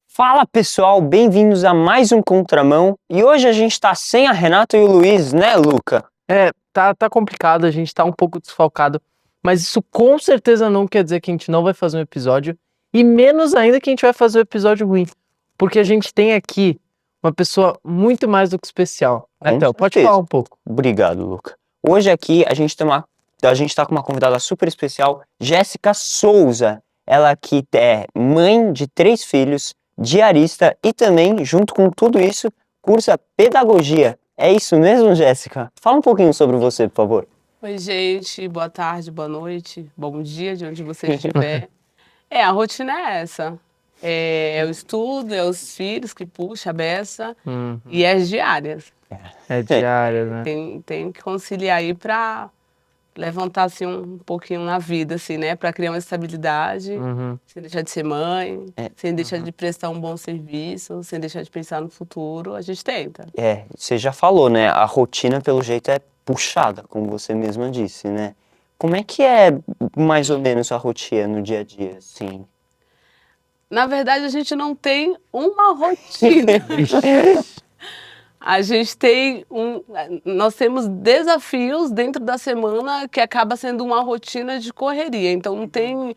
Fala pessoal, bem-vindos a mais um Contramão. E hoje a gente tá sem a Renata e o Luiz, né, Luca? Tá complicado, a gente tá um pouco desfalcado, mas isso com certeza não quer dizer que a gente não vai fazer um episódio, e menos ainda que a gente vai fazer um episódio ruim, porque a gente tem aqui uma pessoa muito mais do que especial. Então, pode falar um pouco. Obrigado, Luca. Hoje aqui a gente tá com uma convidada super especial, Jéssica Souza. Ela que é mãe de 3 filhos, diarista e também, junto com tudo isso, cursa pedagogia. É isso mesmo, Jéssica? Fala um pouquinho sobre você, por favor. Oi, gente. Boa tarde, boa noite, bom dia de onde você estiver. A rotina é essa. É o estudo, é os filhos que puxa a beça e as diárias. É diária, né? Tem que conciliar aí para levantar assim um pouquinho na vida, assim, né? Para criar uma estabilidade, sem deixar de ser mãe, sem deixar de prestar um bom serviço, sem deixar de pensar no futuro. A gente tenta. Você já falou, né? A rotina, pelo jeito, é puxada, como você mesma disse, né? Como é que é, mais ou menos, a rotina no dia a dia, assim? Na verdade, a gente não tem uma rotina. A gente nós temos desafios dentro da semana que acaba sendo uma rotina de correria. Então não tem,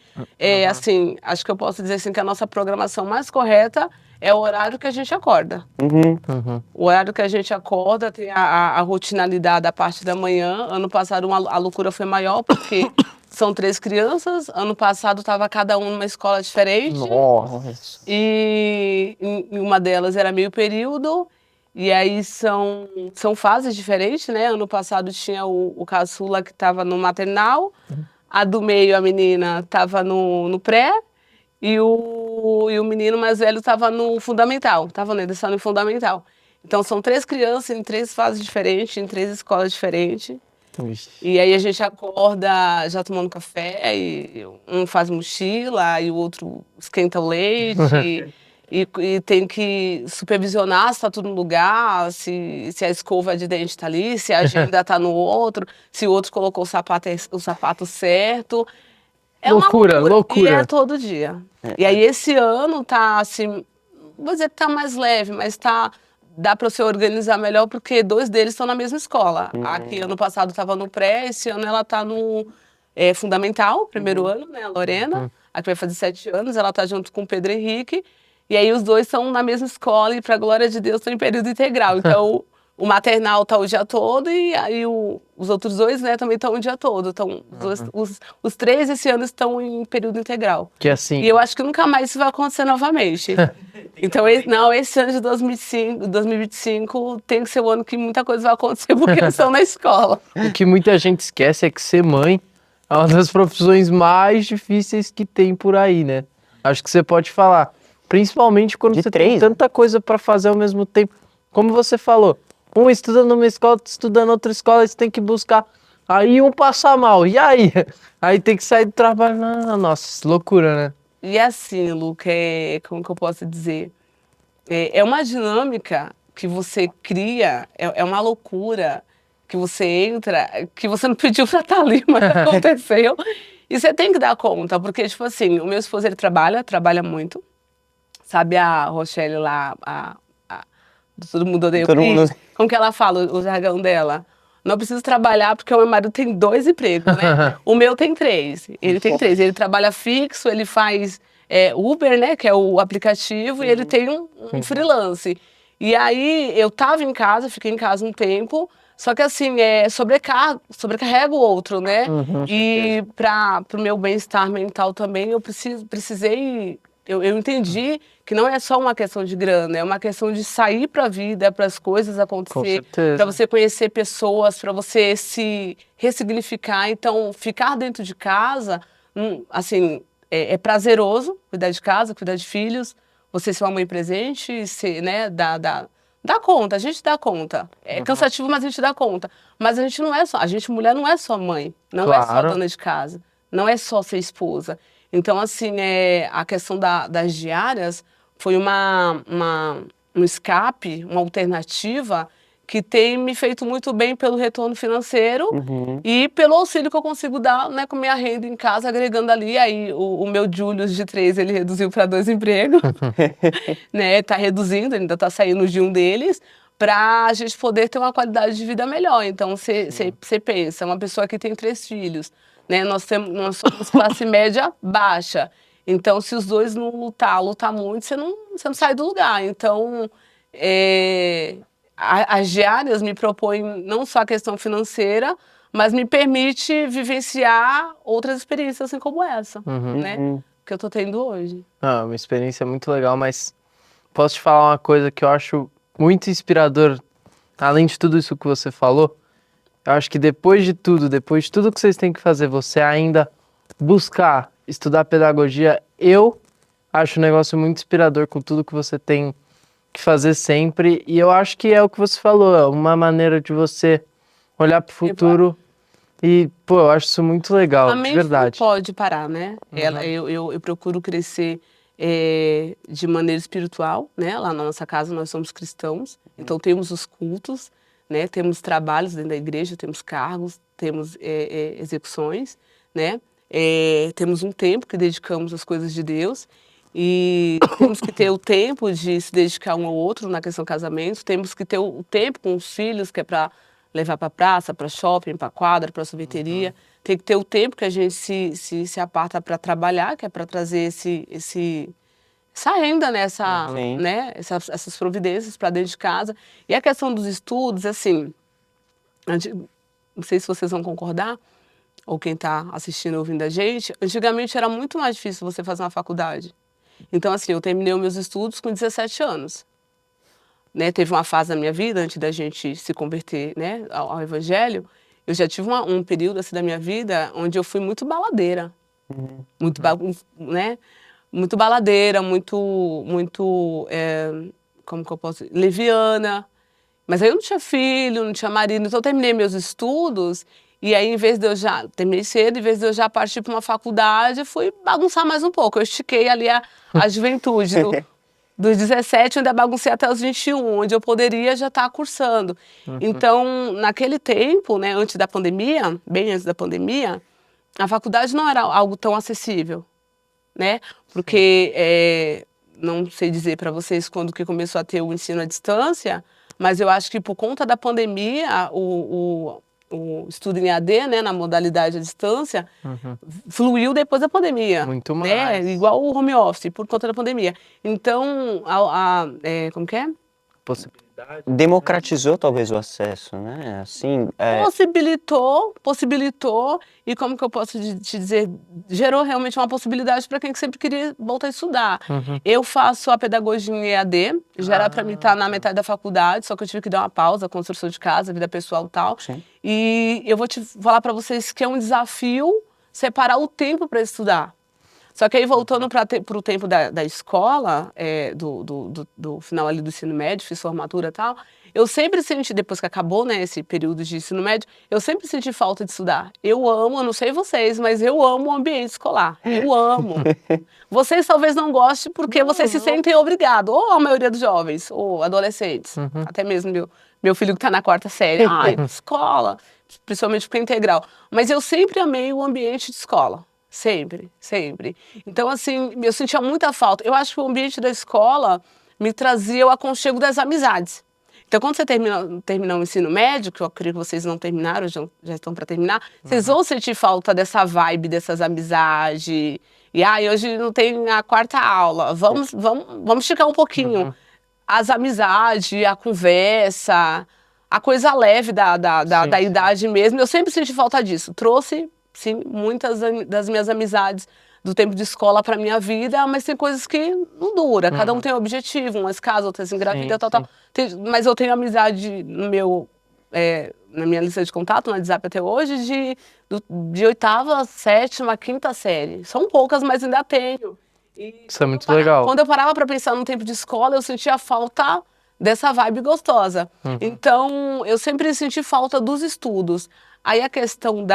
assim, acho que eu posso dizer assim que a nossa programação mais correta é o horário que a gente acorda. O horário que a gente acorda tem a rotinalidade da parte da manhã. Ano passado a loucura foi maior porque são 3 crianças. Ano passado estava cada um numa escola diferente. Nossa. E uma delas era meio período. E aí são fases diferentes, né? Ano passado tinha o caçula que estava no maternal, a do meio, a menina, estava no pré, e o menino mais velho estava no fundamental, estava no fundamental. Então são 3 crianças em 3 fases diferentes, em 3 escolas diferentes. E aí a gente acorda já tomando café, e um faz mochila, e o outro esquenta o leite. E tem que supervisionar se está tudo no lugar, se a escova de dente está ali, se a agenda está no outro, se o outro colocou o sapato certo. É loucura. E é todo dia. E aí esse ano tá assim, vou dizer que tá mais leve, mas dá para você organizar melhor porque 2 deles estão na mesma escola. Aqui ano passado estava no pré, esse ano ela está no fundamental, primeiro ano, né, a Lorena. Aqui vai fazer 7 anos, ela está junto com o Pedro Henrique. E aí os 2 estão na mesma escola e, para glória de Deus, estão em período integral. Então, o maternal está o dia todo e aí os outros 2, né, também estão o dia todo. Então, os 3 esse ano estão em período integral. Que assim... E eu acho que nunca mais isso vai acontecer novamente. Então, esse ano de 2025 tem que ser o ano que muita coisa vai acontecer porque eles estão na escola. O que muita gente esquece é que ser mãe é uma das profissões mais difíceis que tem por aí, né? Acho que você pode falar. Principalmente quando você tem tanta coisa para fazer ao mesmo tempo. Como você falou, um estuda numa escola, outro estuda em outra escola, você tem que buscar. Aí um passa mal, e aí? Aí tem que sair do trabalho. Nossa, loucura, né? E assim, Luca, como que eu posso dizer? É uma dinâmica que você cria, é uma loucura que você entra, que você não pediu pra estar ali, mas aconteceu. E você tem que dar conta, porque, tipo assim, o meu esposo, ele trabalha muito. Sabe a Rochelle lá, todo mundo odeia o Cris? Como que ela fala, o jargão dela? Não preciso trabalhar porque o meu marido tem 2 empregos, né? O meu tem 3. Ele tem 3. Ele trabalha fixo, ele faz Uber, né? Que é o aplicativo, e ele tem um freelance. E aí, eu tava em casa, fiquei em casa um tempo, só que assim, sobrecarrega o outro, né? E para o meu bem-estar mental também, eu precisei... Eu entendi que não é só uma questão de grana, é uma questão de sair para a vida, para as coisas acontecer, para você conhecer pessoas, para você se ressignificar. Então, ficar dentro de casa, assim, é prazeroso cuidar de casa, cuidar de filhos, você ser uma mãe presente, né, dá conta, a gente dá conta. É cansativo, mas a gente dá conta. Mas a gente não é só, mulher não é só mãe, não é só dona de casa, não é só ser esposa. Então, assim, a questão das diárias foi uma um escape, uma alternativa que tem me feito muito bem pelo retorno financeiro e pelo auxílio que eu consigo dar, né, com minha renda em casa, agregando ali. Aí o meu Julius de 3, ele reduziu para 2 empregos, né, tá reduzindo, ainda tá saindo de um deles, para a gente poder ter uma qualidade de vida melhor. Então, você pensa, uma pessoa que tem 3 filhos, né, nós somos classe média baixa. Então, se os dois não lutar muito, você não sai do lugar. Então, as diárias me propõem não só a questão financeira, mas me permite vivenciar outras experiências assim como essa, né? Que eu tô tendo hoje. Uma experiência muito legal, mas posso te falar uma coisa que eu acho muito inspirador, além de tudo isso que você falou. Eu acho que depois de tudo que vocês têm que fazer, você ainda buscar estudar pedagogia, eu acho um negócio muito inspirador com tudo que você tem que fazer sempre, e eu acho que é o que você falou, é uma maneira de você olhar para o futuro e, pô, eu acho isso muito legal, de verdade. Não pode parar, né? Eu procuro crescer de maneira espiritual, né? Lá na nossa casa nós somos cristãos, então temos os cultos, né? Temos trabalhos dentro da igreja, temos cargos, temos execuções, né? Temos um tempo que dedicamos às coisas de Deus e temos que ter o tempo de se dedicar um ao outro na questão do casamento, temos que ter o tempo com os filhos, que é para levar para praça, para shopping, para quadra, para sorveteria. Tem que ter o tempo que a gente se aparta para trabalhar, que é para trazer essa renda, né? Né? Essas providências para dentro de casa. E a questão dos estudos, assim, não sei se vocês vão concordar, ou quem está assistindo ou ouvindo a gente, antigamente era muito mais difícil você fazer uma faculdade. Então, assim, eu terminei os meus estudos com 17 anos. Né? Teve uma fase na minha vida, antes da gente se converter, né, ao evangelho, eu já tive um período assim, da minha vida onde eu fui muito baladeira. Né? Muito baladeira, como que eu posso dizer? Leviana. Mas aí eu não tinha filho, não tinha marido, então eu terminei meus estudos. E aí, em vez de eu terminei cedo, em vez de eu já partir para uma faculdade, eu fui bagunçar mais um pouco. Eu estiquei ali a juventude. Dos 17, eu ainda baguncei até os 21, onde eu poderia já estar cursando. Então, naquele tempo, né, antes da pandemia, bem antes da pandemia, a faculdade não era algo tão acessível, né? Porque, não sei dizer para vocês quando que começou a ter o ensino à distância, mas eu acho que por conta da pandemia, o estudo em AD, né, na modalidade à distância, fluiu depois da pandemia. Muito mais. Né? Igual o home office, por conta da pandemia. Então, como que é? Possibilidade. Democratizou talvez o acesso, né? Assim, Possibilitou, e como que eu posso te dizer, gerou realmente uma possibilidade para quem sempre queria voltar a estudar. Eu faço a pedagogia em EAD, já era para mim estar na metade da faculdade, só que eu tive que dar uma pausa, construção de casa, vida pessoal e tal. Sim. E eu vou te falar para vocês que é um desafio separar o tempo para estudar. Só que aí, voltando para o tempo da escola, do final ali do ensino médio, fiz formatura e tal, eu sempre senti, depois que acabou, né, esse período de ensino médio, eu sempre senti falta de estudar. Eu amo, eu não sei vocês, mas eu amo o ambiente escolar. Eu amo. Vocês talvez não gostem porque vocês se sentem obrigados, ou a maioria dos jovens, ou adolescentes, até mesmo meu filho que está na 4ª série. Ai, escola, principalmente porque é integral. Mas eu sempre amei o ambiente de escola. Sempre, sempre. Então, assim, eu sentia muita falta. Eu acho que o ambiente da escola me trazia o aconchego das amizades. Então, quando você terminar o ensino médio, que eu acredito que vocês não terminaram, já estão para terminar, vocês vão sentir falta dessa vibe, dessas amizades. E hoje não tem a 4ª aula. Vamos esticar um pouquinho. As amizades, a conversa, a coisa leve da idade mesmo. Eu sempre senti falta disso. Trouxe, sim, muitas das minhas amizades do tempo de escola para minha vida, mas tem coisas que não dura. Cada um tem um objetivo, umas casam, outras engravidam, tal. Mas eu tenho amizade na minha lista de contato, no WhatsApp até hoje, de 8ª, 7ª, 5ª série. São poucas, mas ainda tenho. Isso é muito legal. Quando eu parava para pensar no tempo de escola, eu sentia falta dessa vibe gostosa. Então, eu sempre senti falta dos estudos. Aí a questão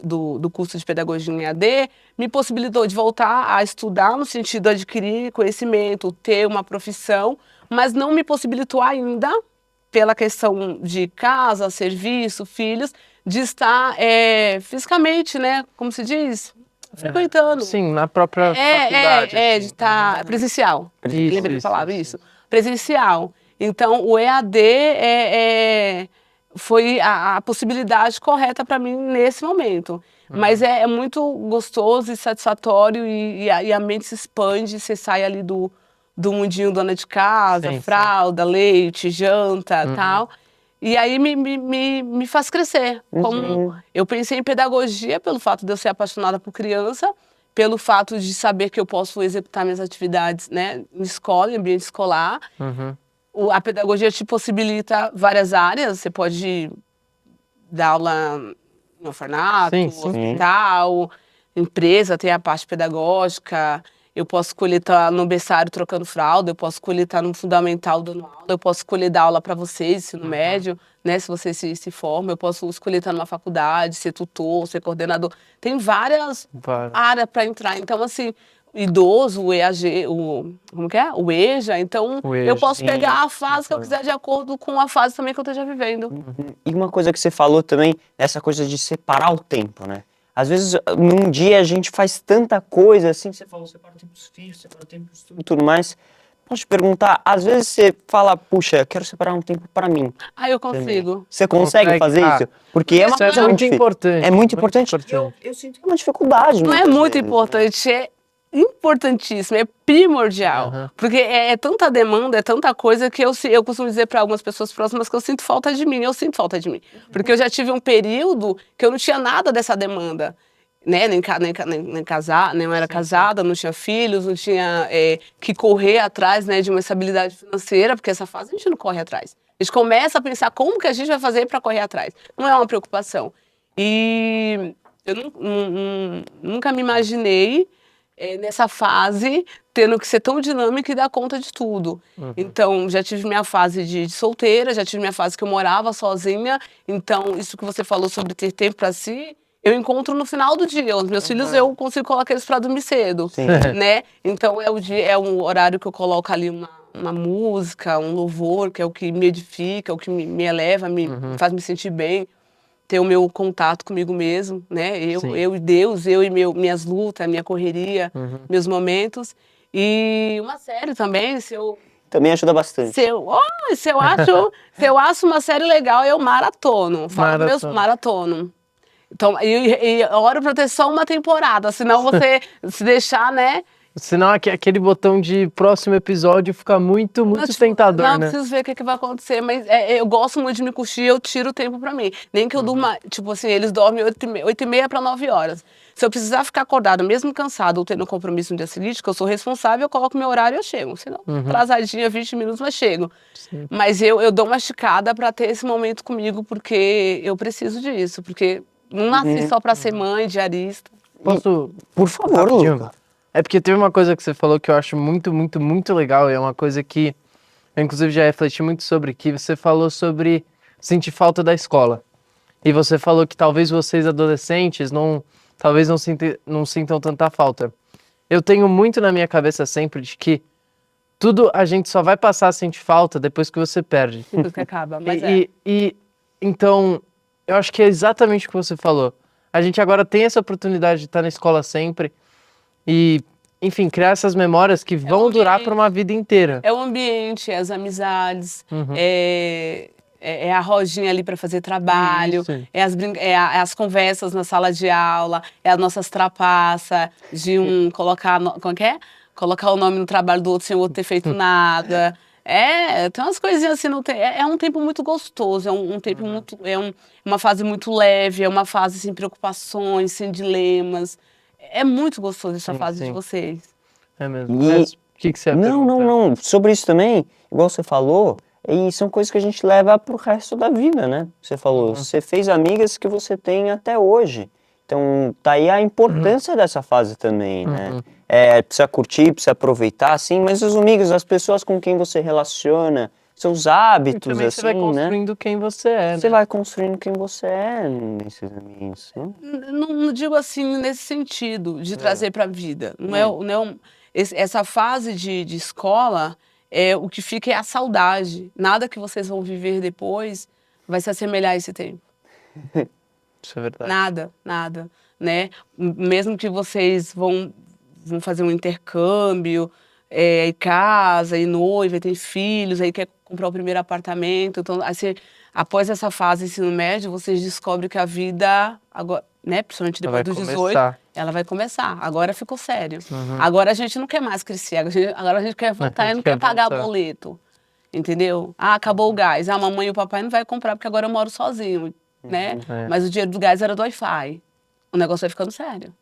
do curso de pedagogia em EAD me possibilitou de voltar a estudar no sentido de adquirir conhecimento, ter uma profissão, mas não me possibilitou ainda, pela questão de casa, serviço, filhos, de estar fisicamente, né, como se diz, frequentando. Sim, na própria faculdade. De estar presencial. Isso, Lembrei da palavra, isso. Presencial. Então, o EAD foi a possibilidade correta para mim nesse momento. Mas é muito gostoso e satisfatório e a mente se expande, você sai ali do mundinho dona de casa, Sim, fralda, leite, janta, tal. E aí me faz crescer. Como eu pensei em pedagogia pelo fato de eu ser apaixonada por criança, pelo fato de saber que eu posso executar minhas atividades, né, em escola, em ambiente escolar. A pedagogia te possibilita várias áreas. Você pode dar aula no orfanato, hospital, empresa, tem a parte pedagógica. Eu escolher estar no berçário trocando fralda, eu posso escolher estar no fundamental dando aula, eu posso escolher dar aula para vocês, ensino médio, né, se você se forma, eu posso escolher estar numa faculdade, ser tutor, ser coordenador. Tem várias áreas para entrar. Então, assim, idoso, o EAG, como que é? O EJA, então eu posso pegar a fase que eu quiser de acordo com a fase também que eu esteja vivendo. E uma coisa que você falou também, essa coisa de separar o tempo, né? Às vezes, num dia a gente faz tanta coisa, assim, você falou, separa o tempo dos filhos, separa o tempo do estudo e tudo mais. Posso te perguntar, às vezes você fala, puxa, eu quero separar um tempo pra mim. Eu consigo. Também. Você consegue fazer isso? Porque é uma coisa muito importante. É muito importante. Eu sinto que é uma dificuldade. Não é muito importante, é importantíssimo, é primordial. Porque é tanta demanda, é tanta coisa que eu costumo dizer para algumas pessoas próximas que eu sinto falta de mim. Eu sinto falta de mim. Porque eu já tive um período que eu não tinha nada dessa demanda. Né? Nem era casada, não tinha filhos, não tinha que correr atrás, né, de uma estabilidade financeira, porque essa fase a gente não corre atrás. A gente começa a pensar como que a gente vai fazer para correr atrás. Não é uma preocupação. E eu nunca me imaginei nessa fase tendo que ser tão dinâmica e dar conta de tudo. Então, já tive minha fase de solteira, já tive minha fase que eu morava sozinha. Então, isso que você falou sobre ter tempo para si, eu encontro no final do dia. Os meus filhos, eu consigo colocar eles para dormir cedo, né? Então, é um horário que eu coloco ali uma música, um louvor, que é o que me edifica, o que me eleva, me faz me sentir bem. Ter o meu contato comigo mesmo, né? Eu e Deus, eu e minhas lutas, minha correria, meus momentos. E uma série também, também ajuda bastante. Se eu acho uma série legal, eu maratono. Maratono. Então, e oro pra ter só uma temporada, senão você se deixar, né? Senão aquele botão de próximo episódio fica muito tentador, não, né? Não, preciso ver o que vai acontecer, mas eu gosto muito de me curtir, eu tiro o tempo pra mim. Nem que eu durma, tipo assim, eles dormem 8h30 para 9 horas. Se eu precisar ficar acordada, mesmo cansada ou tendo compromisso no dia seguinte, que eu sou responsável, eu coloco meu horário e eu chego. Senão, atrasadinha, 20 minutos, mas chego. Sim. Mas eu dou uma esticada pra ter esse momento comigo, porque eu preciso disso. Porque não nasci só pra ser mãe, diarista. Posso, por favor, Luca? É porque teve uma coisa que você falou que eu acho muito legal, e é uma coisa que eu inclusive já refleti muito sobre, que você falou sobre sentir falta da escola. E você falou que talvez vocês adolescentes talvez não sintam tanta falta. Eu tenho muito na minha cabeça sempre de que tudo a gente só vai passar a sentir falta depois que você perde. Depois que acaba, mas então, eu acho que é exatamente o que você falou. A gente agora tem essa oportunidade de estar na escola sempre e, enfim, criar essas memórias que vão durar por uma vida inteira. É o ambiente, é as amizades, é a rodinha ali para fazer trabalho, é as conversas na sala de aula, é as nossas trapaças de colocar, como que é? Colocar o nome no trabalho do outro sem o outro ter feito nada. Tem umas coisinhas assim, é um tempo muito gostoso, é um tempo muito, uma fase muito leve, é uma fase sem preocupações, sem dilemas. É muito gostoso essa fase de vocês. É mesmo. Mas o que você ia perguntar? Não. Sobre isso também, igual você falou, e são coisas que a gente leva pro resto da vida, né? Você falou, você fez amigas que você tem até hoje. Então, tá aí a importância dessa fase também, né? Precisa curtir, precisa aproveitar, sim, mas os amigos, as pessoas com quem você relaciona, seus hábitos, também assim, você vai construindo quem você é, né? Você vai construindo quem você é nesses amigos, né? Não digo assim nesse sentido, de trazer pra vida. Essa fase de escola, o que fica é a saudade. Nada que vocês vão viver depois vai se assemelhar a esse tempo. Isso é verdade. Nada, nada, né? Mesmo que vocês vão fazer um intercâmbio, e casa, e noiva, e tem filhos, aí quer comprar o primeiro apartamento. Então, assim, após essa fase ensino médio, vocês descobrem que a vida, agora, né, principalmente depois dos 18, ela vai começar. Agora ficou sério. Agora a gente não quer mais crescer, agora a gente quer voltar e não quer pagar boleto. Entendeu? Acabou o gás. A mamãe e o papai não vai comprar porque agora eu moro sozinho, né? Mas o dinheiro do gás era do Wi-Fi. O negócio vai ficando sério.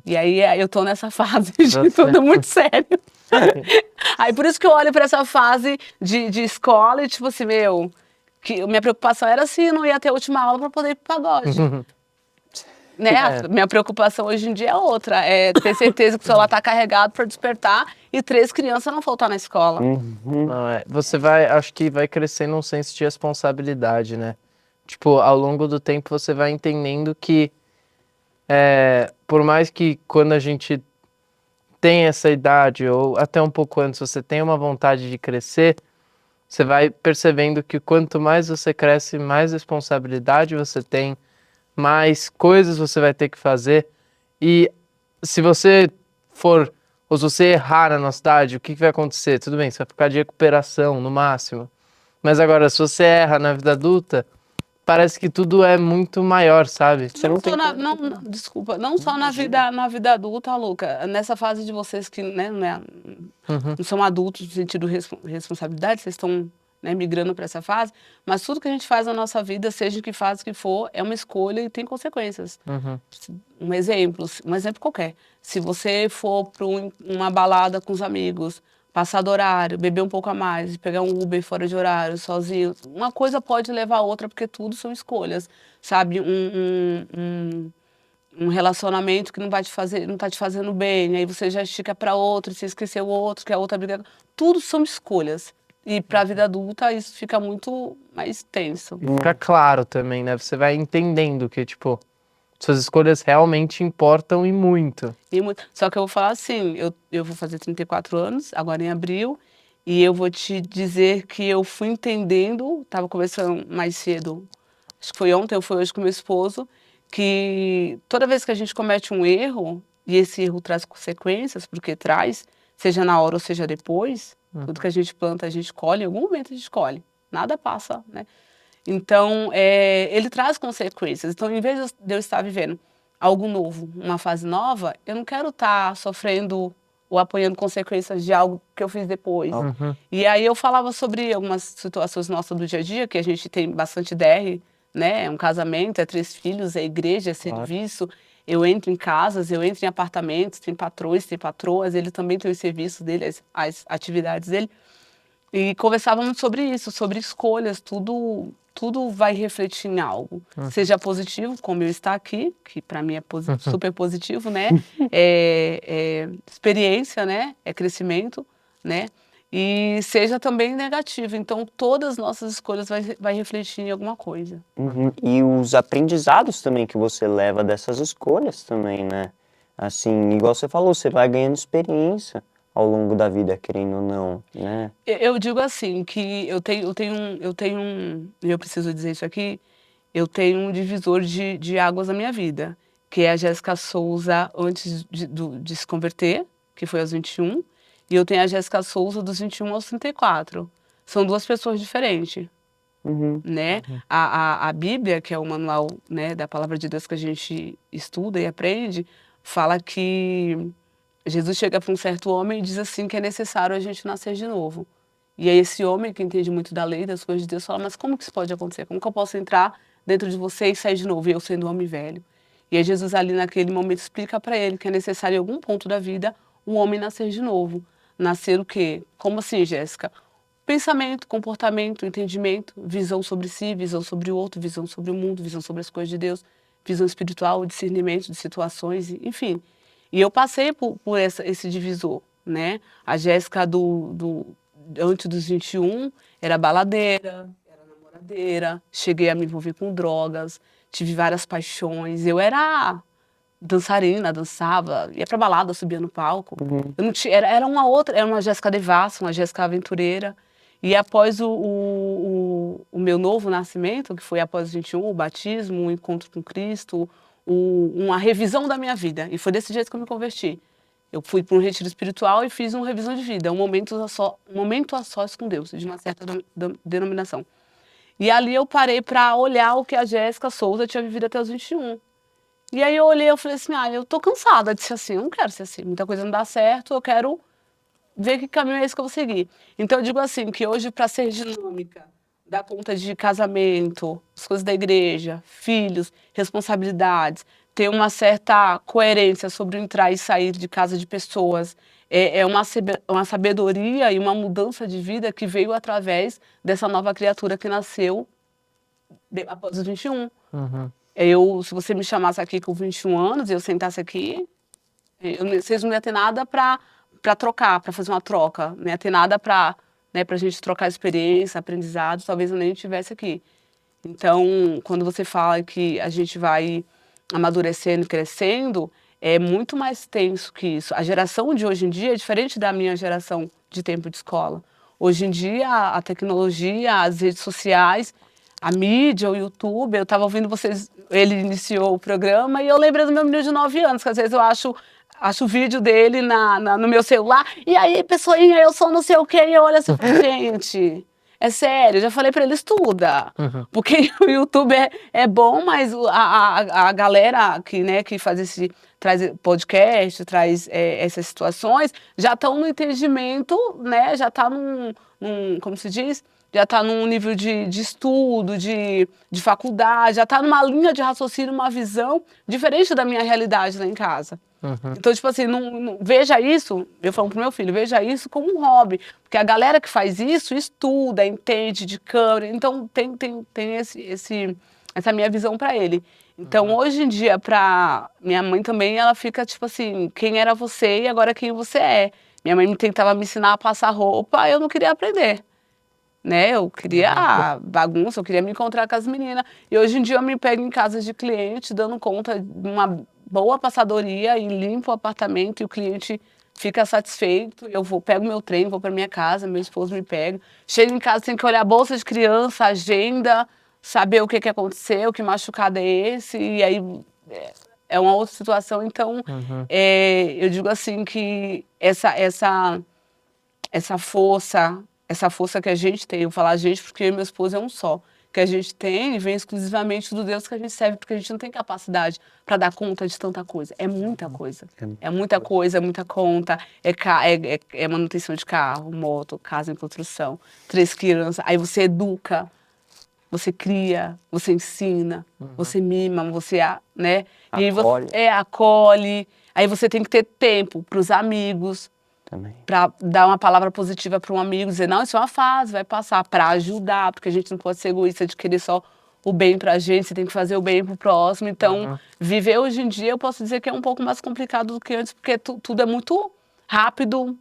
E aí eu tô nessa fase de tudo muito sério. Aí por isso que eu olho pra essa fase de escola e tipo assim, que minha preocupação era se não ia ter a última aula pra poder ir pro pagode. Né? Minha preocupação hoje em dia é outra. É ter certeza que o celular tá carregado para despertar e 3 crianças não faltar na escola. Não, você acho que vai crescendo um senso de responsabilidade, né? Tipo, ao longo do tempo você vai entendendo que por mais que quando a gente tem essa idade, ou até um pouco antes, você tem uma vontade de crescer, você vai percebendo que quanto mais você cresce, mais responsabilidade você tem, mais coisas você vai ter que fazer. E se você ou se você errar na nossa idade, o que vai acontecer? Tudo bem, você vai ficar de recuperação no máximo. Mas agora, se você erra na vida adulta, parece que tudo é muito maior, sabe? Você não tem desculpa, não só na vida adulta, Luca. Nessa fase de vocês que, né, não são adultos no sentido de responsabilidade, vocês estão, né, migrando para essa fase, mas tudo que a gente faz na nossa vida, seja que fase que for, é uma escolha e tem consequências. Um exemplo qualquer. Se você for para uma balada com os amigos, passar do horário, beber um pouco a mais, pegar um Uber fora de horário, sozinho, uma coisa pode levar a outra, porque tudo são escolhas, sabe? Um relacionamento que não tá te fazendo bem, aí você já estica para outro, você esqueceu o outro, que a outra briga. Tudo são escolhas. E para a vida adulta isso fica muito mais tenso. Fica claro também, né? Você vai entendendo que, tipo, suas escolhas realmente importam e muito. Só que eu vou falar assim, eu vou fazer 34 anos, agora em abril, e eu vou te dizer que eu fui entendendo, tava conversando mais cedo, acho que foi ontem ou foi hoje com meu esposo, que toda vez que a gente comete um erro, e esse erro traz consequências, porque traz, seja na hora ou seja depois, tudo que a gente planta, a gente colhe, em algum momento a gente colhe, nada passa, né? Então, ele traz consequências. Então, em vez de eu estar vivendo algo novo, uma fase nova, eu não quero estar sofrendo ou apanhando consequências de algo que eu fiz depois. E aí eu falava sobre algumas situações nossas do dia a dia, que a gente tem bastante DR, né? É um casamento, é 3 filhos, é igreja, é serviço. Eu entro em casas, eu entro em apartamentos, tem patrões, tem patroas, ele também tem os serviços dele, as atividades dele. E conversávamos sobre isso, sobre escolhas, tudo vai refletir em algo. Seja positivo, como eu estar aqui, que para mim é super positivo, né? Experiência, né? É crescimento, né? E seja também negativo. Então, todas as nossas escolhas vai refletir em alguma coisa. E os aprendizados também que você leva dessas escolhas também, né? Assim, igual você falou, você vai ganhando experiência ao longo da vida, querendo ou não, né? Eu digo assim, que eu preciso dizer isso aqui, eu tenho um divisor de águas na minha vida, que é a Jéssica Souza antes de se converter, que foi aos 21, e eu tenho a Jéssica Souza dos 21 aos 34. São 2 pessoas diferentes, né? A Bíblia, que é o manual, né, da Palavra de Deus que a gente estuda e aprende, fala que Jesus chega para um certo homem e diz assim que é necessário a gente nascer de novo. E aí esse homem, que entende muito da lei, das coisas de Deus, fala, mas como que isso pode acontecer? Como que eu posso entrar dentro de você e sair de novo, e eu sendo um homem velho? E aí Jesus ali naquele momento explica para ele que é necessário em algum ponto da vida um homem nascer de novo. Nascer o quê? Como assim, Jéssica? Pensamento, comportamento, entendimento, visão sobre si, visão sobre o outro, visão sobre o mundo, visão sobre as coisas de Deus, visão espiritual, discernimento de situações, enfim. E eu passei por esse divisor, né? A Jéssica antes dos 21 era baladeira, era namoradeira, cheguei a me envolver com drogas, tive várias paixões. Eu era dançarina, dançava, ia pra balada, subia no palco. Uhum. Eu não tinha, era uma outra, era uma Jéssica Devassa, uma Jéssica aventureira. E após o meu novo nascimento, que foi após os 21, o batismo, o encontro com Cristo, uma revisão da minha vida. E foi desse jeito que eu me converti. Eu fui para um retiro espiritual e fiz uma revisão de vida, um momento a sós com Deus, de uma certa denominação. E ali eu parei para olhar o que a Jéssica Souza tinha vivido até os 21. E aí eu olhei e falei assim, eu tô cansada de ser assim, eu não quero ser assim, muita coisa não dá certo, eu quero ver que caminho é esse que eu vou seguir. Então eu digo assim, que hoje para ser dinâmica, dar conta de casamento, as coisas da igreja, filhos, responsabilidades, ter uma certa coerência sobre o entrar e sair de casa de pessoas, é uma sabedoria e uma mudança de vida que veio através dessa nova criatura que nasceu após os 21. Se você me chamasse aqui com 21 anos e eu sentasse aqui, vocês não iam ter nada para trocar, para fazer uma troca, não ia ter nada para a gente trocar experiência, aprendizado, talvez eu nem estivesse aqui. Então, quando você fala que a gente vai amadurecendo e crescendo, é muito mais tenso que isso. A geração de hoje em dia é diferente da minha geração de tempo de escola. Hoje em dia, a tecnologia, as redes sociais, a mídia, o YouTube, eu estava ouvindo vocês, ele iniciou o programa e eu lembrei do meu menino de 9 anos, que às vezes eu acho o vídeo dele no meu celular, e aí, pessoinha, eu sou não sei o quê, e eu olho assim, gente, é sério, eu já falei pra ele, estuda, porque o YouTube é bom, mas a galera que traz podcast, traz essas situações, já estão no entendimento, né, já está como se diz, já está num nível de estudo, de faculdade, já está numa linha de raciocínio, uma visão diferente da minha realidade lá em casa. Então, tipo assim, veja isso, eu falo pro meu filho, veja isso como um hobby, porque a galera que faz isso estuda, entende de câmera, então tem essa minha visão para ele. Então, hoje em dia, minha mãe também, ela fica tipo assim, quem era você e agora quem você é. Minha mãe tentava me ensinar a passar roupa, eu não queria aprender. Né? Eu queria bagunça, eu queria me encontrar com as meninas. E hoje em dia eu me pego em casas de cliente, dando conta de uma boa passadoria e limpo o apartamento e o cliente fica satisfeito. Eu pego meu trem, vou para minha casa, meu esposo me pega. Chego em casa, tem que olhar a bolsa de criança, agenda, saber o que aconteceu, que machucado é esse. E aí é uma outra situação. Então, eu digo assim que essa força que a gente tem, eu vou falar a gente porque eu e meu esposo é um só, que a gente tem vem exclusivamente do Deus que a gente serve, porque a gente não tem capacidade para dar conta de tanta coisa. É muita coisa. É muita coisa, é muita conta, é manutenção de carro, moto, casa em construção, 3 crianças, aí você educa, você cria, você ensina, você mima, você, né? E aí você acolhe, aí você tem que ter tempo para os amigos, para dar uma palavra positiva para um amigo, dizer, não, isso é uma fase, vai passar, para ajudar, porque a gente não pode ser egoísta de querer só o bem pra gente, você tem que fazer o bem pro próximo. Então, viver hoje em dia, eu posso dizer que é um pouco mais complicado do que antes, porque tudo é muito rápido,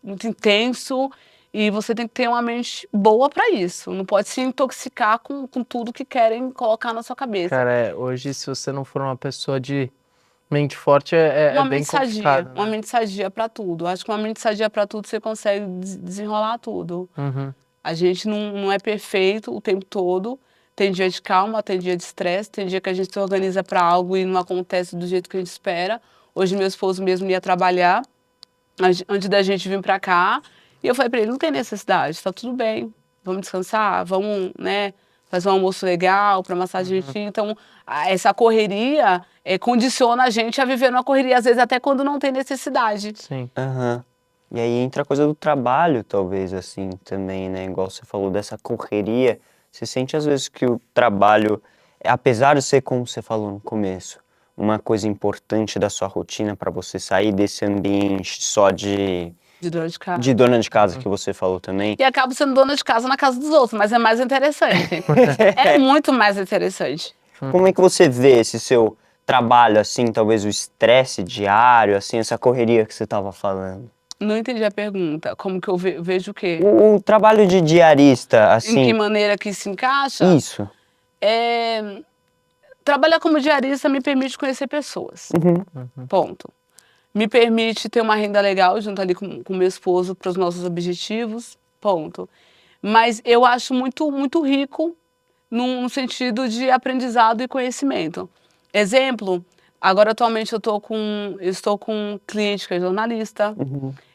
muito intenso, e você tem que ter uma mente boa para isso. Não pode se intoxicar com tudo que querem colocar na sua cabeça. Cara, hoje, se você não for uma pessoa de mente forte, é bem complicado. Uma mente sadia para tudo. Acho que uma mente sadia para tudo, você consegue desenrolar tudo. A gente não é perfeito o tempo todo. Tem dia de calma, tem dia de estresse, tem dia que a gente se organiza para algo e não acontece do jeito que a gente espera. Hoje meu esposo mesmo ia trabalhar, antes da gente vir para cá, e eu falei para ele, não tem necessidade, tá tudo bem, vamos descansar, vamos, né, fazer um almoço legal para massagem de Então, essa correria condiciona a gente a viver numa correria, às vezes até quando não tem necessidade. Sim. E aí entra a coisa do trabalho, talvez, assim, também, né? Igual você falou dessa correria. Você sente, às vezes, que o trabalho, apesar de ser, como você falou no começo, uma coisa importante da sua rotina para você sair desse ambiente só de dona de casa. De dona de casa, que você falou também. E acabo sendo dona de casa na casa dos outros, mas é mais interessante. É muito mais interessante. Como é que você vê esse seu trabalho, assim, talvez o estresse diário, assim, essa correria que você estava falando? Não entendi a pergunta. Como que eu vejo o quê? O trabalho de diarista, assim... Em que maneira que se encaixa? Isso. trabalhar como diarista me permite conhecer pessoas. Ponto. Me permite ter uma renda legal junto ali com meu esposo para os nossos objetivos. Ponto. Mas eu acho muito rico no sentido de aprendizado e conhecimento. Exemplo, agora atualmente eu estou com um cliente que é jornalista,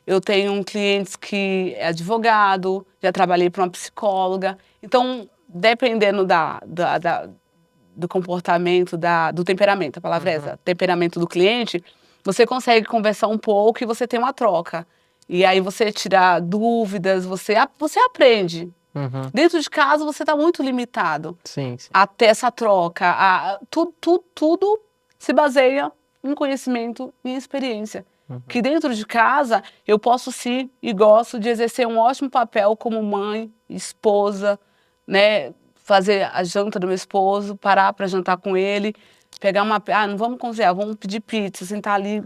eu tenho um cliente que é advogado, já trabalhei para uma psicóloga. Então, dependendo do comportamento, do temperamento, a palavra é essa, temperamento do cliente, você consegue conversar um pouco e você tem uma troca. E aí você tira dúvidas, você aprende. Dentro de casa você está muito limitado a ter essa troca. Tudo se baseia em conhecimento e experiência. Que dentro de casa eu posso sim e gosto de exercer um ótimo papel como mãe, esposa, né? Fazer a janta do meu esposo, parar para jantar com ele, pegar não vamos cozinhar, vamos pedir pizza, sentar ali,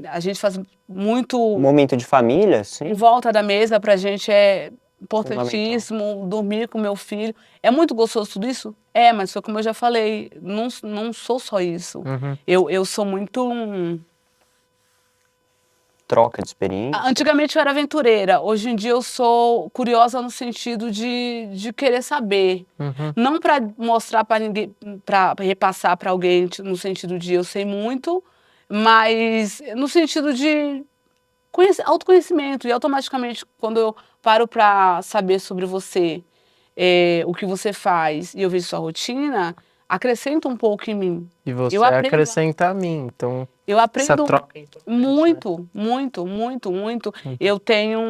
a gente faz muito... Momento de família, sim. Em volta da mesa pra gente é importantíssimo, dormir com meu filho. É muito gostoso tudo isso? É, mas foi como eu já falei, não sou só isso. Eu sou muito... Troca de experiência. Antigamente eu era aventureira, hoje em dia eu sou curiosa no sentido de querer saber. Não para mostrar para ninguém, para repassar para alguém no sentido de eu sei muito, mas no sentido de autoconhecimento. E automaticamente, quando eu paro para saber sobre você, o que você faz e eu vejo sua rotina, acrescenta um pouco em mim. E você acrescenta a mim, então eu aprendo essa troca é muito. Eu tenho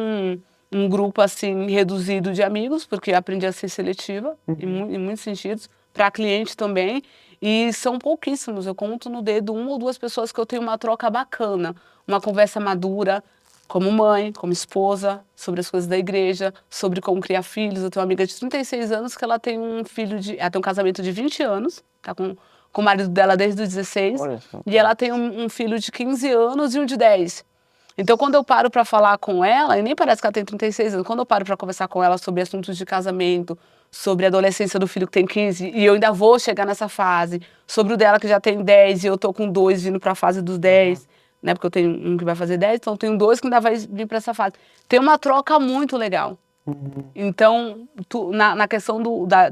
um grupo assim reduzido de amigos, porque eu aprendi a ser seletiva em muitos sentidos, para cliente também, e são pouquíssimos. Eu conto no dedo 1 ou 2 pessoas que eu tenho uma troca bacana, uma conversa madura, como mãe, como esposa, sobre as coisas da igreja, sobre como criar filhos. Eu tenho uma amiga de 36 anos que ela tem ela tem um casamento de 20 anos, tá com o marido dela desde os 16, e ela tem um filho de 15 anos e um de 10. Então, quando eu paro para falar com ela, e nem parece que ela tem 36 anos, quando eu paro para conversar com ela sobre assuntos de casamento, sobre a adolescência do filho que tem 15, e eu ainda vou chegar nessa fase, sobre o dela que já tem 10, e eu tô com 2 vindo para a fase dos 10, né? Porque eu tenho um que vai fazer 10, então eu tenho 2 que ainda vai vir para essa fase. Tem uma troca muito legal. Então, na questão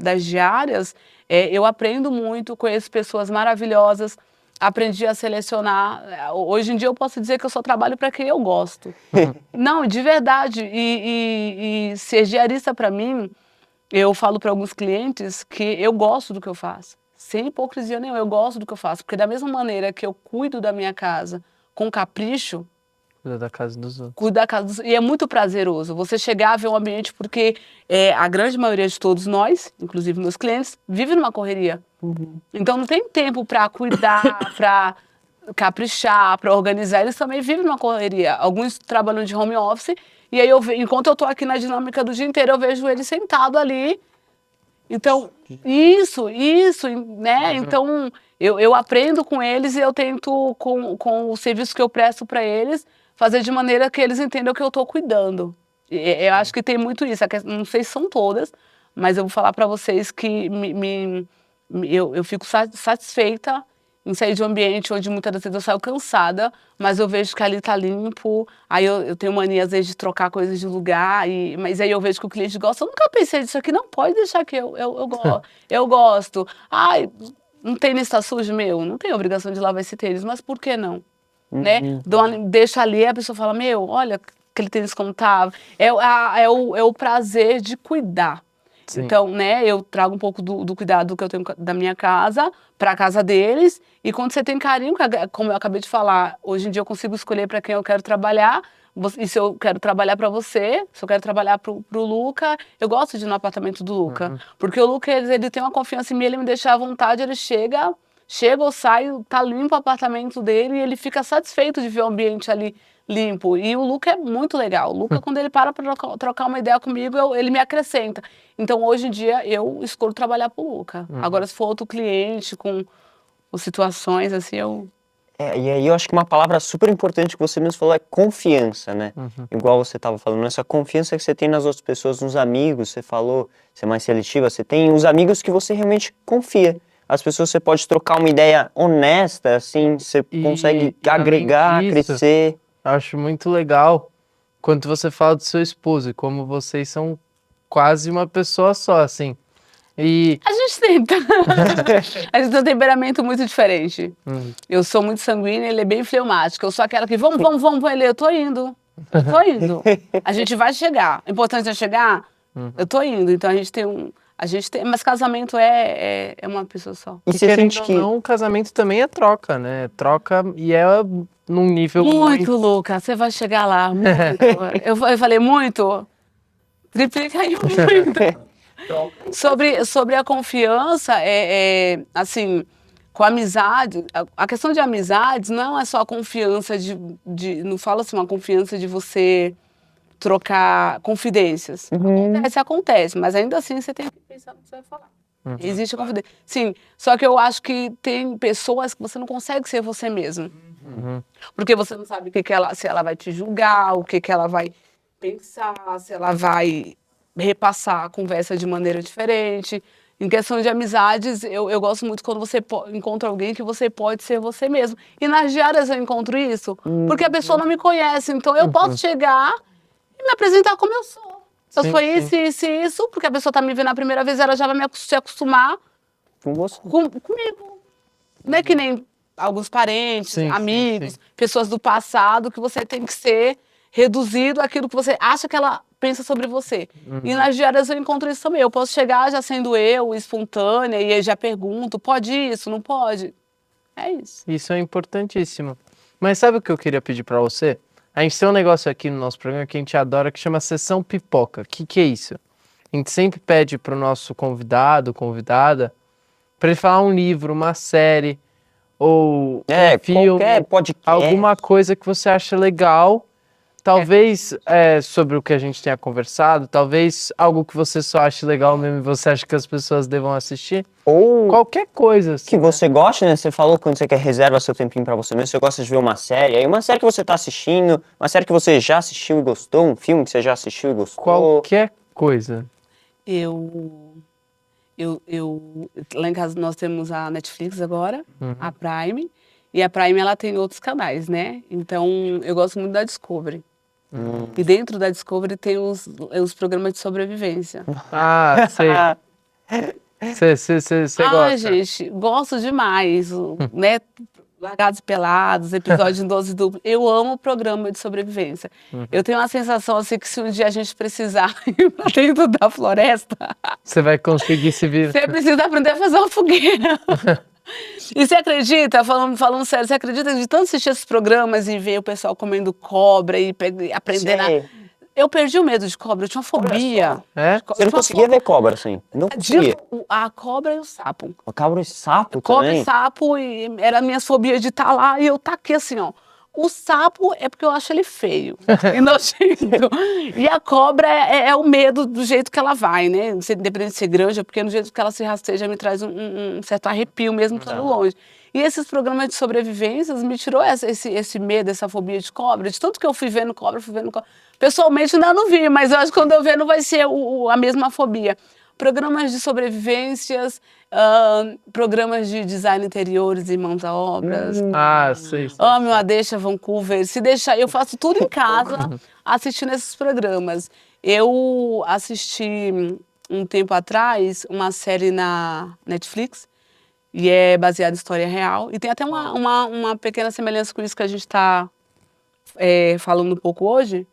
das diárias, eu aprendo muito, conheço pessoas maravilhosas, aprendi a selecionar. Hoje em dia eu posso dizer que eu só trabalho para quem eu gosto. Não, de verdade. E ser diarista para mim, eu falo para alguns clientes que eu gosto do que eu faço. Sem hipocrisia nenhuma, eu gosto do que eu faço. Porque da mesma maneira que eu cuido da minha casa com capricho, cuida da casa dos outros. Cuida da casa dos... E é muito prazeroso você chegar a ver um ambiente, porque a grande maioria de todos nós, inclusive meus clientes, vive numa correria. Então não tem tempo para cuidar, para caprichar, para organizar. Eles também vivem numa correria. Alguns trabalham de home office, e aí enquanto eu estou aqui na dinâmica do dia inteiro, eu vejo eles sentados ali. Então, isso, né? Então, eu aprendo com eles e eu tento, com o serviço que eu presto para eles, fazer de maneira que eles entendam que eu estou cuidando. Eu acho que tem muito isso. Não sei se são todas, mas eu vou falar para vocês que eu fico satisfeita em sair de um ambiente onde muitas vezes eu saio cansada, mas eu vejo que ali está limpo. Aí eu tenho mania, às vezes, de trocar coisas de lugar, mas aí eu vejo que o cliente gosta. Eu nunca pensei nisso aqui, não pode deixar que eu gosto. Ai, um tênis está sujo, meu, não tem obrigação de lavar esse tênis, mas por que não? Né? Deixa ali, a pessoa fala, meu, olha aquele tênis como tá. É o prazer de cuidar. Sim. Então, né, eu trago um pouco do cuidado que eu tenho da minha casa para a casa deles. E quando você tem carinho, como eu acabei de falar, hoje em dia eu consigo escolher para quem eu quero trabalhar. E se eu quero trabalhar para você, se eu quero trabalhar pro Luca, eu gosto de ir no apartamento do Luca. Porque o Luca, ele tem uma confiança em mim, ele me deixa à vontade, ele chega ou sai, tá limpo o apartamento dele e ele fica satisfeito de ver o ambiente ali limpo. E o Luca é muito legal. O Luca, quando ele para trocar uma ideia comigo, ele me acrescenta. Então, hoje em dia, eu escolho trabalhar pro Luca. Agora, se for outro cliente com situações, assim, e aí eu acho que uma palavra super importante que você mesmo falou é confiança, né? Igual você estava falando, essa confiança que você tem nas outras pessoas, nos amigos, você falou, você é mais seletiva, você tem os amigos que você realmente confia. as pessoas você pode trocar uma ideia honesta, assim, você consegue agregar, além disso, crescer. Acho muito legal quando você fala do seu esposo e como vocês são quase uma pessoa só, assim. E A gente tenta. A gente tem um temperamento muito diferente. Eu sou muito sanguínea, ele é bem fleumático. Eu sou aquela que, vamos, ele, eu tô indo. A gente vai chegar. O importante é chegar, eu tô indo. Então a gente tem mas casamento é uma pessoa só. E você sente que não, casamento também é troca, né? Troca e é num nível muito louca. Você vai chegar lá. Muito. Eu falei muito. Triplica aí muito. Sobre a confiança, assim, com a amizade, a questão de amizades não é só a confiança não falo assim, uma confiança de você trocar confidências. Acontece, mas ainda assim você tem que pensar no que você vai falar. Existe a confidência. Sim, só que eu acho que tem pessoas que você não consegue ser você mesmo. Porque você não sabe se ela vai te julgar, o que ela vai pensar, se ela vai repassar a conversa de maneira diferente. Em questão de amizades, eu gosto muito quando você encontra alguém que você pode ser você mesmo. E nas diárias eu encontro isso, porque a pessoa não me conhece, então eu posso chegar e me apresentar como eu sou. Eu sou isso, porque a pessoa tá me vendo a primeira vez, ela já vai se acostumar com você. Comigo. Não é que nem alguns parentes, amigos, pessoas do passado, que você tem que ser reduzido àquilo que você acha que ela pensa sobre você. E nas diárias eu encontro isso também. Eu posso chegar já sendo eu, espontânea, e aí já pergunto, pode isso, não pode? É isso. Isso é importantíssimo. Mas sabe o que eu queria pedir pra você? A gente tem um negócio aqui no nosso programa que a gente adora, que chama Sessão Pipoca. O que é isso? A gente sempre pede pro nosso convidado, convidada, pra ele falar um livro, uma série, ou um filme, alguma coisa que você acha legal. Talvez sobre o que a gente tenha conversado, talvez algo que você só ache legal mesmo e você acha que as pessoas devam assistir. Ou qualquer coisa. Assim, que você gosta, né? Você falou quando você quer reserva seu tempinho pra você mesmo, você gosta de ver uma série. Aí uma série que você tá assistindo, uma série que você já assistiu e gostou, um filme que você já assistiu e gostou. Qualquer coisa. Lá em casa nós temos a Netflix agora, a Prime. E a Prime, ela tem outros canais, né? Então, eu gosto muito da Discovery. E dentro da Discovery tem os programas de sobrevivência. Ah, sei. Você gosta? Gente, gosto demais, né? Largados e Pelados, episódios em 12 duplos. Eu amo o programa de sobrevivência. Eu tenho uma sensação assim que se um dia a gente precisar ir pra dentro da floresta... Você vai conseguir se vir. Você precisa aprender a fazer uma fogueira. E você acredita, falando sério, você acredita que de tanto assistir esses programas e ver o pessoal comendo cobra e aprendendo Eu perdi o medo de cobra, eu tinha uma fobia. Você não conseguia ver cobra, assim? Não conseguia? A cobra e o sapo. A cobra e sapo Cobra também? E sapo, era a minha fobia de estar lá e eu taquei assim, ó. O sapo é porque eu acho ele feio e nojento. E a cobra é o medo do jeito que ela vai, né? Independente de ser grande, porque no jeito que ela se rasteja me traz um certo arrepio mesmo estando longe. E esses programas de sobrevivências me tirou esse medo, essa fobia de cobra. De tanto que eu fui vendo cobra. Pessoalmente ainda não vi, mas eu acho que quando eu ver não vai ser a mesma fobia. Programas de sobrevivências, programas de design interiores e mãos a obras. Sei. Amo a Deixa Vancouver. Se deixar, eu faço tudo em casa assistindo esses programas. Eu assisti um tempo atrás uma série na Netflix e é baseada em história real. E tem até uma pequena semelhança com isso que a gente está falando um pouco hoje,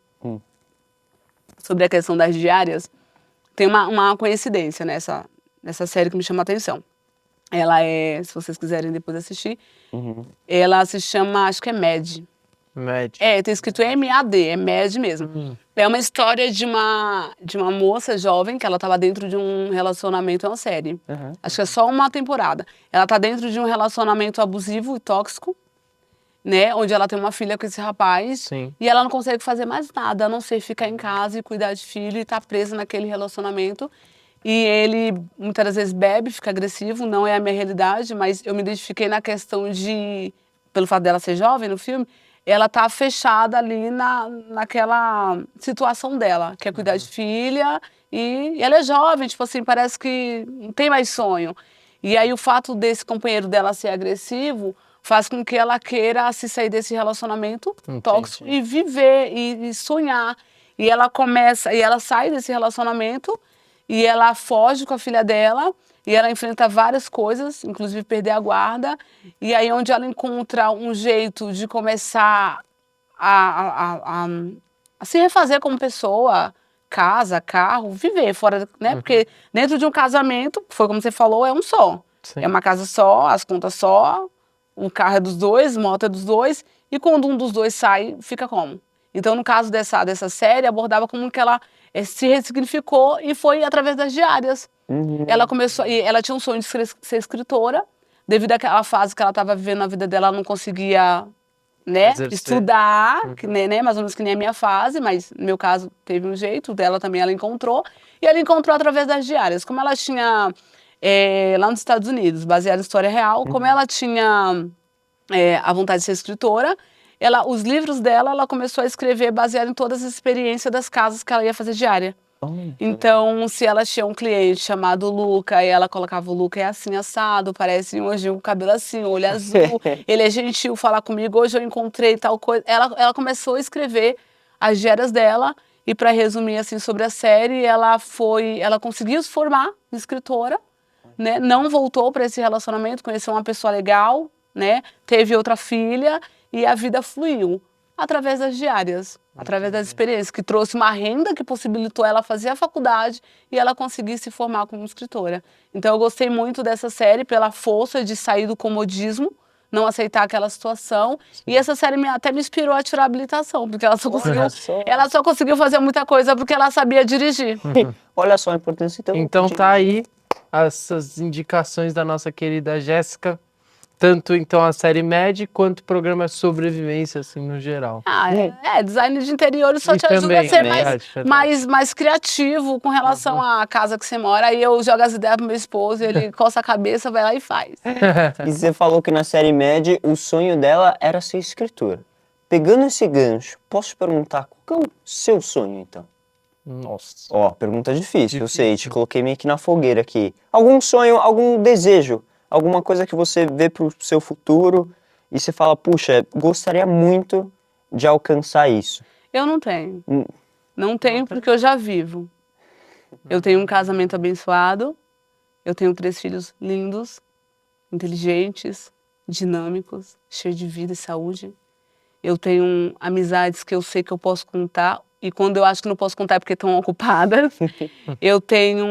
sobre a questão das diárias. Tem uma coincidência nessa série que me chama a atenção. Ela se vocês quiserem depois assistir, ela se chama, acho que é Mad. Mad. Tem escrito M-A-D, é Mad mesmo. É uma história de uma moça jovem que ela estava dentro de um relacionamento, é uma série. Acho que é só uma temporada. Ela está dentro de um relacionamento abusivo e tóxico, né, onde ela tem uma filha com esse rapaz. Sim. E ela não consegue fazer mais nada, a não ser ficar em casa e cuidar de filho e estar presa naquele relacionamento. E ele muitas das vezes bebe, fica agressivo, não é a minha realidade, mas eu me identifiquei na questão de, pelo fato dela ser jovem no filme, ela tá fechada ali naquela situação dela, que é cuidar de filha, e ela é jovem, tipo assim, parece que não tem mais sonho. E aí o fato desse companheiro dela ser agressivo faz com que ela queira se sair desse relacionamento tóxico e viver e sonhar. E ela sai desse relacionamento e ela foge com a filha dela e ela enfrenta várias coisas, inclusive perder a guarda. E aí onde ela encontra um jeito de começar a se refazer como pessoa, casa, carro, viver fora, né? Porque dentro de um casamento, foi como você falou, é um só. Sim. É uma casa só, as contas só, o carro é dos dois, moto é dos dois, e quando um dos dois sai, fica como? Então, no caso dessa série, abordava como que ela se ressignificou e foi através das diárias. Ela tinha um sonho de ser escritora, devido àquela fase que ela estava vivendo na vida dela, ela não conseguia, né, estudar, né, mais ou menos que nem a minha fase, mas no meu caso teve um jeito, dela também ela encontrou, e ela encontrou através das diárias. Como ela tinha, lá nos Estados Unidos, baseado em história real, como ela tinha a vontade de ser escritora, os livros dela, ela começou a escrever baseado em todas as experiências das casas que ela ia fazer diária. Então, se ela tinha um cliente chamado Luca, e ela colocava o Luca é assim, assado, parece hoje um cabelo assim, olho azul, ele é gentil, fala comigo, hoje eu encontrei tal coisa. Ela começou a escrever as diárias dela, e para resumir assim sobre a série, ela conseguiu se formar escritora, né? Não voltou para esse relacionamento, conheceu uma pessoa legal, né? Teve outra filha e a vida fluiu através das diárias, através das experiências, que trouxe uma renda que possibilitou ela fazer a faculdade e ela conseguir se formar como escritora. Então eu gostei muito dessa série pela força de sair do comodismo, não aceitar aquela situação. Sim. E essa série até me inspirou a tirar a habilitação, porque ela só conseguiu fazer muita coisa porque ela sabia dirigir. Olha só a importância. Então tá aí essas indicações da nossa querida Jéssica. Tanto, então, a série Mad, quanto o programa Sobrevivência, assim, no geral. Design de interiores só te ajuda a ser mais criativo com relação à casa que você mora. Aí eu jogo as ideias pro meu esposo, ele coça a cabeça, vai lá e faz. E você falou que na série Mad, o sonho dela era ser escritora. Pegando esse gancho, posso te perguntar qual é o seu sonho, então? Nossa. Pergunta difícil, eu sei, te coloquei meio que na fogueira aqui. Algum sonho, algum desejo? Alguma coisa que você vê pro seu futuro e você fala, puxa, gostaria muito de alcançar isso. Eu não tenho. Não tenho porque eu já vivo. Eu tenho um casamento abençoado, eu tenho 3 filhos lindos, inteligentes, dinâmicos, cheios de vida e saúde. Eu tenho amizades que eu sei que eu posso contar, e quando eu acho que não posso contar é porque estão ocupadas. Eu tenho,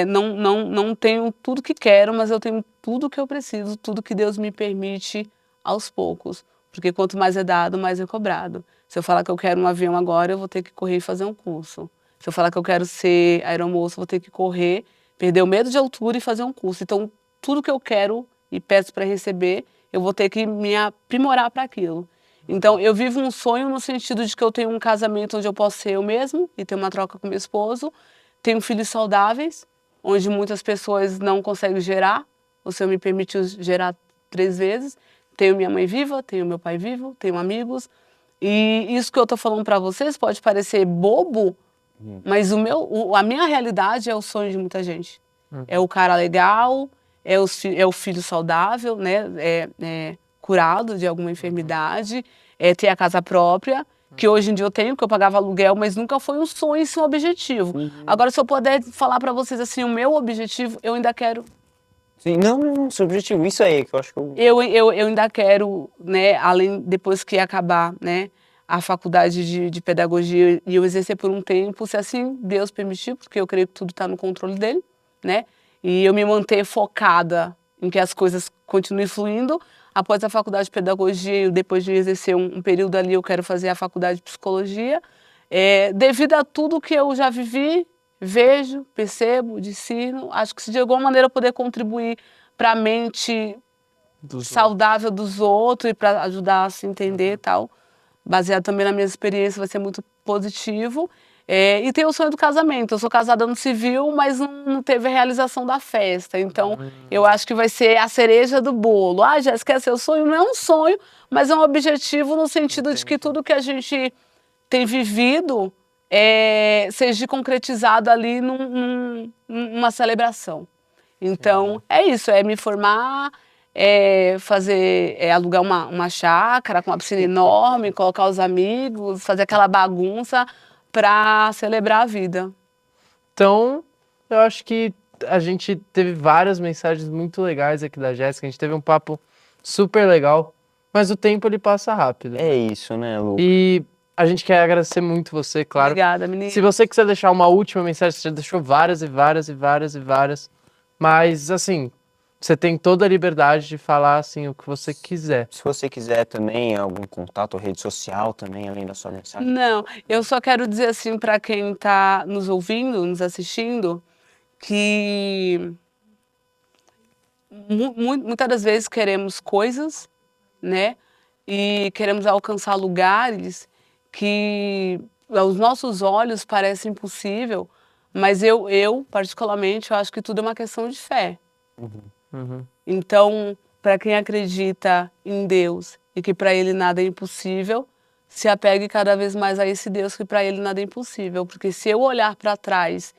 não tenho tudo que quero, mas eu tenho tudo que eu preciso, tudo que Deus me permite aos poucos. Porque quanto mais é dado, mais é cobrado. Se eu falar que eu quero um avião agora, eu vou ter que correr e fazer um curso. Se eu falar que eu quero ser aeromoça, eu vou ter que correr, perder o medo de altura e fazer um curso. Então, tudo que eu quero e peço para receber, eu vou ter que me aprimorar para aquilo. Então, eu vivo um sonho no sentido de que eu tenho um casamento onde eu posso ser eu mesmo e ter uma troca com meu esposo. Tenho filhos saudáveis, onde muitas pessoas não conseguem gerar. O Senhor me permitiu gerar 3 vezes. Tenho minha mãe viva, tenho meu pai vivo, tenho amigos. E isso que eu estou falando para vocês pode parecer bobo, mas a minha realidade é o sonho de muita gente. É o cara legal, é o filho saudável, né? Curado de alguma enfermidade, ter a casa própria, que hoje em dia eu tenho, que eu pagava aluguel, mas nunca foi um sonho, isso é um objetivo. Agora, se eu puder falar para vocês assim, o meu objetivo, eu ainda quero... Sim, não, seu objetivo, isso aí, que eu acho que eu ainda quero, né, além, depois que acabar, né, a faculdade de pedagogia e eu exercer por um tempo, se assim Deus permitir, porque eu creio que tudo está no controle dele, né, e eu me manter focada em que as coisas continuem fluindo. Após a faculdade de pedagogia, depois de exercer um período ali, eu quero fazer a faculdade de psicologia. Devido a tudo que eu já vivi, vejo, percebo, discerno, acho que se de alguma maneira eu puder contribuir para a mente saudável dos outros e para ajudar a se entender e tal, baseado também na minha experiência, vai ser muito positivo. E tem o sonho do casamento. Eu sou casada no civil, mas não teve a realização da festa. Então, eu acho que vai ser a cereja do bolo. Jéssica, é seu sonho? Não é um sonho, mas é um objetivo no sentido de que tudo que a gente tem vivido seja concretizado ali numa celebração. Então, é isso, é me formar, alugar uma chácara com uma piscina enorme, colocar os amigos, fazer aquela bagunça para celebrar a vida. Então, eu acho que a gente teve várias mensagens muito legais aqui da Jéssica, a gente teve um papo super legal, mas o tempo ele passa rápido. É isso, né, Lu? E a gente quer agradecer muito você, claro. Obrigada, menina. Se você quiser deixar uma última mensagem, você já deixou várias e várias e várias e várias, mas assim, você tem toda a liberdade de falar assim o que você quiser. Se você quiser também algum contato ou rede social também, além da sua mensagem. Não, eu só quero dizer assim para quem está nos ouvindo, nos assistindo, que muitas das vezes queremos coisas, né? E queremos alcançar lugares que aos nossos olhos parece impossível, mas eu particularmente, eu acho que tudo é uma questão de fé. Então, para quem acredita em Deus e que para ele nada é impossível, se apegue cada vez mais a esse Deus que para ele nada é impossível. Porque se eu olhar para trás,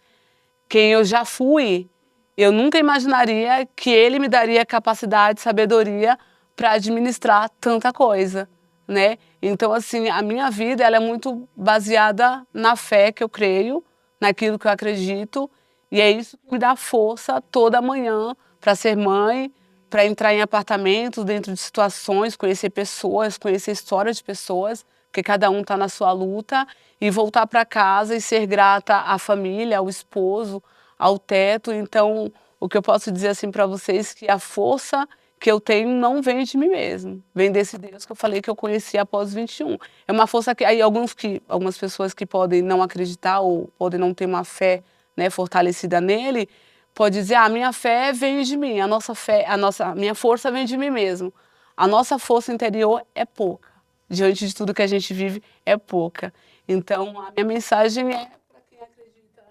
quem eu já fui, eu nunca imaginaria que ele me daria capacidade, sabedoria para administrar tanta coisa, né? Então, assim, a minha vida ela é muito baseada na fé que eu creio, naquilo que eu acredito, e é isso que me dá força toda manhã para ser mãe, para entrar em apartamentos, dentro de situações, conhecer pessoas, conhecer histórias de pessoas, porque cada um está na sua luta, e voltar para casa e ser grata à família, ao esposo, ao teto. Então, o que eu posso dizer assim para vocês é que a força que eu tenho não vem de mim mesmo, vem desse Deus que eu falei que eu conheci após 21. É uma força que aí algumas pessoas que podem não acreditar ou podem não ter uma fé, né, fortalecida nele, pode dizer: a minha fé vem de mim, a nossa fé, a minha força vem de mim mesmo. A nossa força interior é pouca. Diante de tudo que a gente vive, é pouca. Então, a minha mensagem é para quem acredita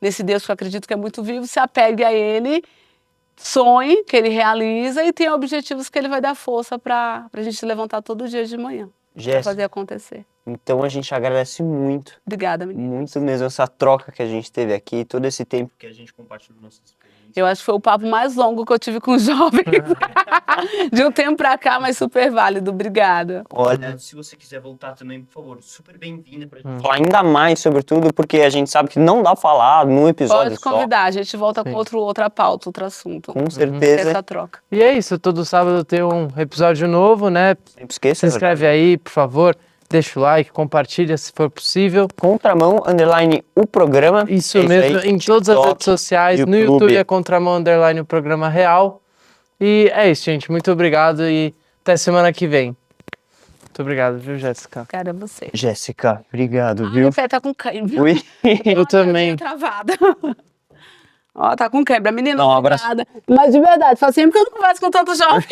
nesse Deus que eu acredito que é muito vivo, se apegue a Ele, sonhe que Ele realiza e tenha objetivos que Ele vai dar força para a gente se levantar todo dia de manhã. Para fazer acontecer. Então a gente agradece muito. Obrigada, menina. Muito mesmo essa troca que a gente teve aqui, todo esse tempo que a gente compartilhou nossas experiências. Eu acho que foi o papo mais longo que eu tive com os jovens. De um tempo pra cá, mas super válido. Obrigada. Olha, se você quiser voltar também, por favor, super bem-vinda pra gente falar ainda mais sobre tudo, porque a gente sabe que não dá pra falar num episódio só. Pode convidar, a gente volta com outra pauta, outro assunto. Com certeza. Essa troca. E é isso, todo sábado tem um episódio novo, né? Sempre esqueça. Se inscreve aí, por favor. Deixa o like, compartilha se for possível. Contramão, _, o programa. Isso mesmo, em todas as redes sociais, no YouTube é Contramão, _ o programa real. E é isso, gente. Muito obrigado e até semana que vem. Muito obrigado, viu, Jéssica? Cara, você. Jéssica, obrigado, Ai, viu? meu pé tá com cãibra. Ui. Eu também. Travada. Ó, tá com cãibra. Menina, Dá um abraço. obrigada. Mas de verdade, faz tempo que eu não converso com tanto jovem.